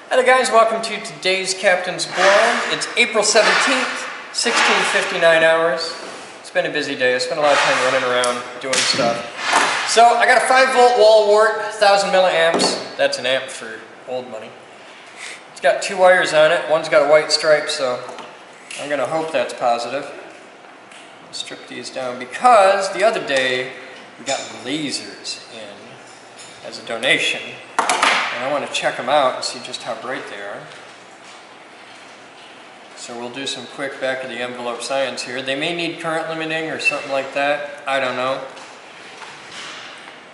Hi there guys, welcome to today's Captain's Boden. It's April 17th, 16:59 hours. It's been a busy day. I spent a lot of time running around doing stuff. So I got a 5-volt wall wart, 1000 milliamps. That's an amp for old money. It's got 2 wires on it. One's got a white stripe, so I'm going to hope that's positive. I'll strip these down because the other day we got lasers in as a donation. And I want to check them out and see just how bright they are. So we'll do some quick back of the envelope science here. They may need current limiting or something like that. I don't know.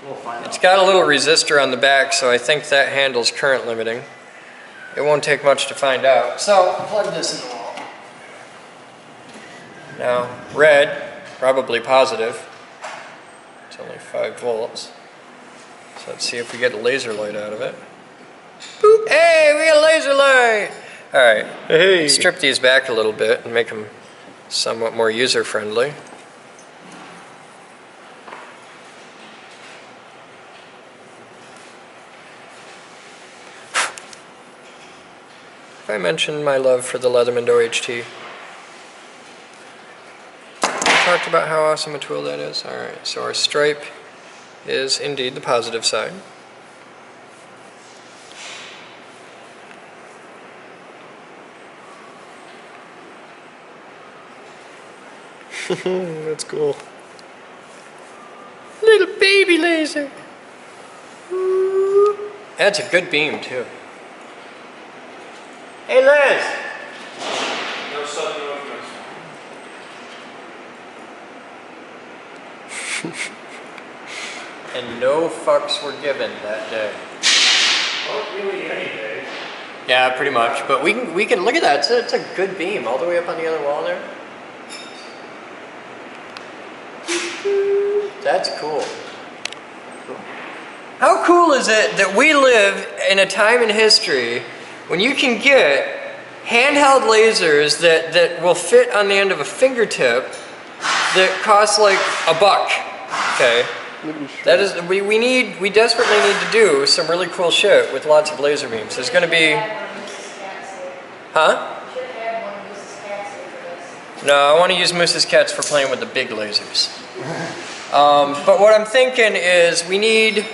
We'll find out. It's got a little resistor on the back, so I think that handles current limiting. It won't take much to find out. So I'll plug this in the wall. Now, red, probably positive. It's only 5 volts. So let's see if we get a laser light out of it. Boop! Hey, we got a laser light! Alright, Hey. strip these back a little bit and make them somewhat more user-friendly. Have I mentioned my love for the Leatherman OHT? Talked about how awesome a tool that is. Alright, so our stripe is indeed the positive side. That's cool. Little baby laser. Ooh. That's a good beam too. Hey Liz! No sudden movements. And no fucks were given that day. Well, really any day. Yeah, pretty much. But we can look at that. It's a good beam all the way up on the other wall there. That's cool. How cool is it that we live in a time in history when you can get handheld lasers that will fit on the end of a fingertip that cost like $1? Okay. That is, we desperately need to do some really cool shit with lots of laser beams. There's going to be, huh? No, I want to use Moose's cats for playing with the big lasers. But what I'm thinking is we need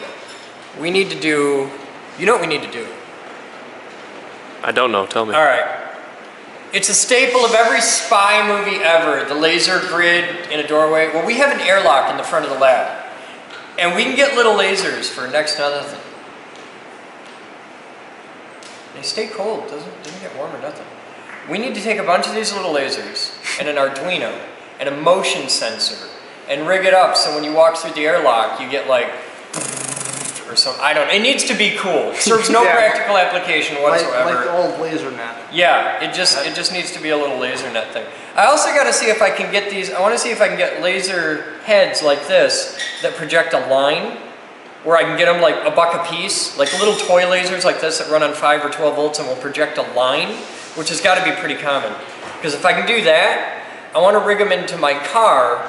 to do, you know what we need to do? I don't know, tell me. All right. It's a staple of every spy movie ever, the laser grid in a doorway. Well, we have an airlock in the front of the lab. And we can get little lasers for next to nothing. They stay cold, doesn't get warm or nothing. We need to take a bunch of these little lasers and an Arduino and a motion sensor and rig it up so when you walk through the airlock you get like or something. I don't know. It needs to be cool. It serves no practical application whatsoever. Like the old laser net. Yeah, it just needs to be a little laser net thing. I also got to see if I can get these. I want to see if I can get laser heads like this that project a line, where I can get them like $1 a piece, like little toy lasers like this that run on 5 or 12 volts and will project a line, which has got to be pretty common. Because if I can do that, I want to rig them into my car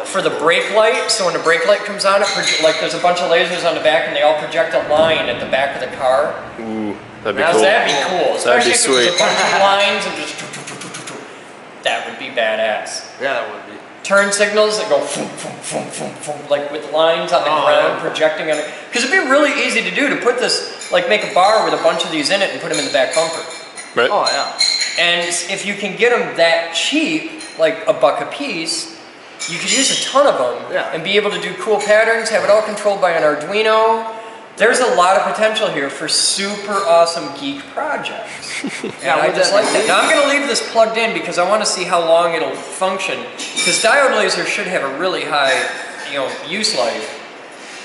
for the brake light. So when the brake light comes on, like there's a bunch of lasers on the back and they all project a line at the back of the car. Ooh, that'd be Now, cool. that'd be cool. That'd be Especially if sweet. there's a bunch of lines and just that would be badass. Yeah, that would be. Turn signals that go like with lines on the ground projecting on it. Because it'd be really easy to do to put this, like make a bar with a bunch of these in it and put them in the back bumper. Right. Oh, yeah. And if you can get them that cheap, like $1 a piece, you could use a ton of them and be able to do cool patterns, have it all controlled by an Arduino. There's a lot of potential here for super awesome geek projects. And I just like that. Now I'm going to leave this plugged in because I want to see how long it'll function. Because diode lasers should have a really high, use life.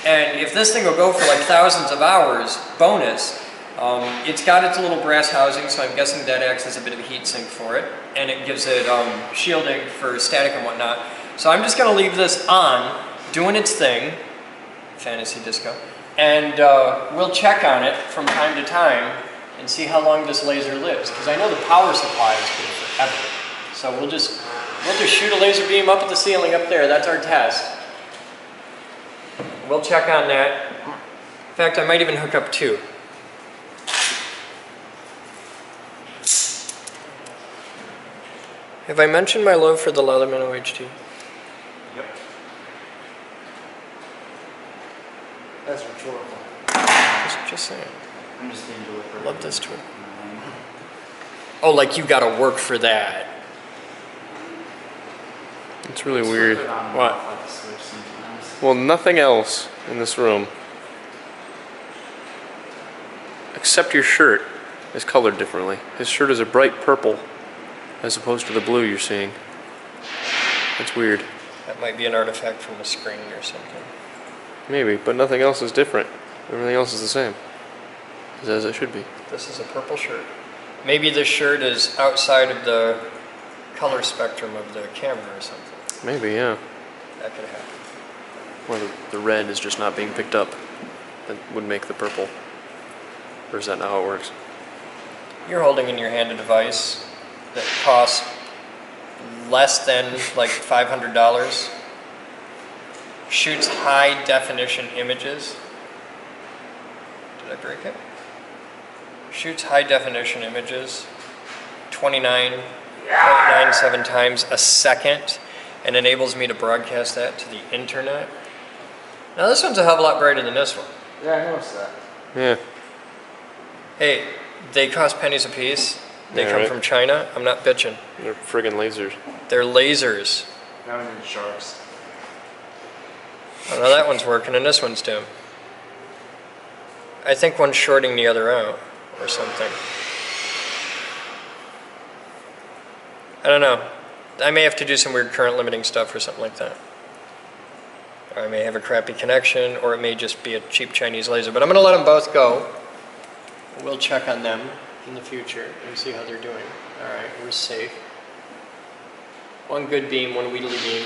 And if this thing will go for like thousands of hours, bonus, it's got its little brass housing, so I'm guessing that acts as a bit of a heat sink for it. And it gives it shielding for static and whatnot. So I'm just going to leave this on, doing its thing, fantasy disco, and we'll check on it from time to time and see how long this laser lives. Because I know the power supply is good forever. So we'll just shoot a laser beam up at the ceiling up there. That's our test. We'll check on that. In fact, I might even hook up 2. Have I mentioned my love for the Leatherman OHT? Yep. That's rhetorical. Just saying. I'm just being deliberate. Love this tool. Oh, like you gotta work for that. It's really weird. What? Well, nothing else in this room, except your shirt, is colored differently. His shirt is a bright purple, as opposed to the blue you're seeing. That's weird. That might be an artifact from the screen or something. Maybe, but nothing else is different. Everything else is the same. It's as it should be. This is a purple shirt. Maybe this shirt is outside of the color spectrum of the camera or something. Maybe, yeah. That could happen. Or the red is just not being picked up. That would make the purple. Or is that not how it works? You're holding in your hand a device that costs less than like $500. Shoots high definition images. Did I break it? Shoots high definition images 29.97 times a second and enables me to broadcast that to the internet. Now this one's a hell of a lot brighter than this one. Yeah, I noticed that. Yeah. Hey, they cost pennies a piece. They Yeah, come right. from China. I'm not bitching. They're friggin' lasers. They're lasers. Now we need sharks. Oh, now that one's working and this one's dim. I think one's shorting the other out or something. I don't know. I may have to do some weird current limiting stuff or something like that. Or I may have a crappy connection, or it may just be a cheap Chinese laser. But I'm going to let them both go. We'll check on them in the future and see how they're doing. All right, we're safe. One good beam, one wheedly beam.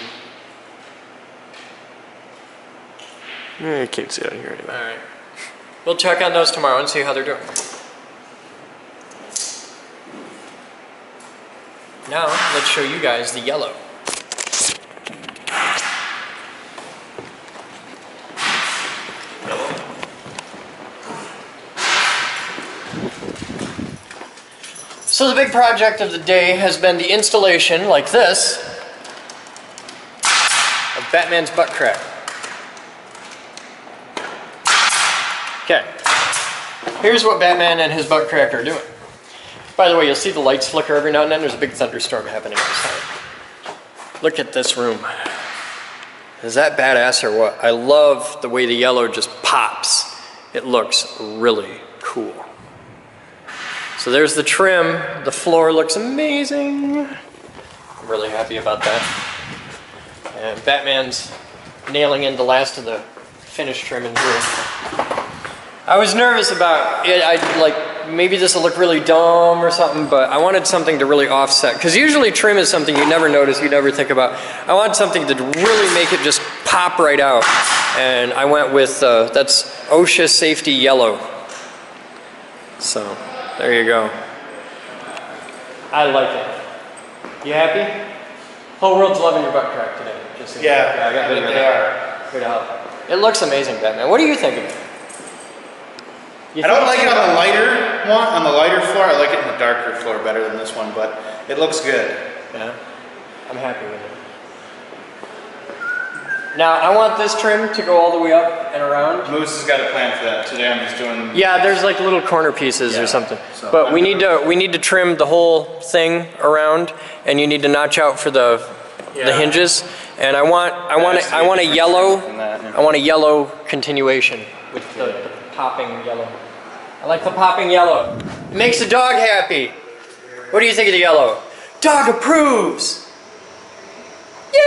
Yeah, you can't see it out here anyway. All right. We'll check on those tomorrow and see how they're doing. Now, let's show you guys the yellow. So the big project of the day has been the installation, like this, of Batman's butt crack. Okay, here's what Batman and his butt crack are doing. By the way, you'll see the lights flicker every now and then. There's a big thunderstorm happening outside. Look at this room. Is that badass or what? I love the way the yellow just pops. It looks really cool. So there's the trim. The floor looks amazing. I'm really happy about that. And Batman's nailing in the last of the finished trim in here. I was nervous about it. Maybe this will look really dumb or something, but I wanted something to really offset. Because usually trim is something you never notice, you never think about. I want something to really make it just pop right out. And I went with, that's OSHA Safety Yellow. So, there you go. I like it. You happy? Whole world's loving your butt crack today. Just so I got video of that. Here to help. It looks amazing, Batman. What do you think of it? I don't like it on the lighter one, on the lighter floor. I like it in the darker floor better than this one, but it looks good. Yeah, I'm happy with it. Now, I want this trim to go all the way up and around. Moose has got a plan for that. Today I'm just doing... Yeah, there's like little corner pieces or something. So but we need to trim the whole thing around, and you need to notch out for the hinges. And I want a yellow. I want a yellow continuation with the popping yellow. I like the popping yellow. It makes the dog happy. What do you think of the yellow? Dog approves. Yay!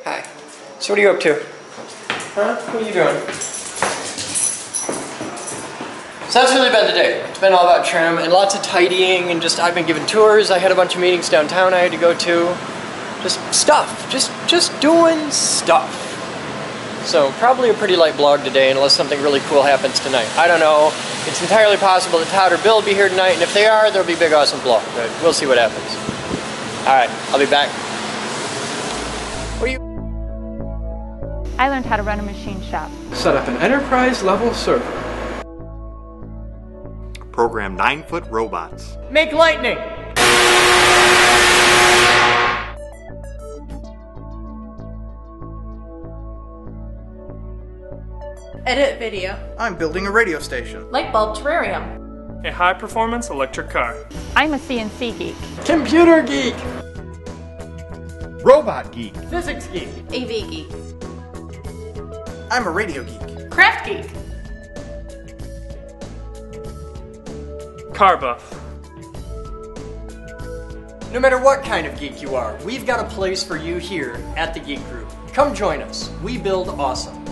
Hi. So what are you up to? Huh? What are you doing? So that's really been today. It's been all about trim and lots of tidying and just I've been giving tours. I had a bunch of meetings downtown I had to go to. Just stuff. Just doing stuff. So probably a pretty light blog today unless something really cool happens tonight. I don't know. It's entirely possible that Todd or Bill will be here tonight, and if they are, there'll be a big awesome blog. But we'll see what happens. Alright, I'll be back. What are you? I learned how to run a machine shop. Set up an enterprise level server. Program 9-foot robots. Make lightning! Edit video. I'm building a radio station. Light bulb terrarium. A high-performance electric car. I'm a CNC geek. Computer geek. Robot geek. Physics geek. AV geek. I'm a radio geek. Craft geek. Car buff. No matter what kind of geek you are, we've got a place for you here at the Geek Group. Come join us. We build awesome.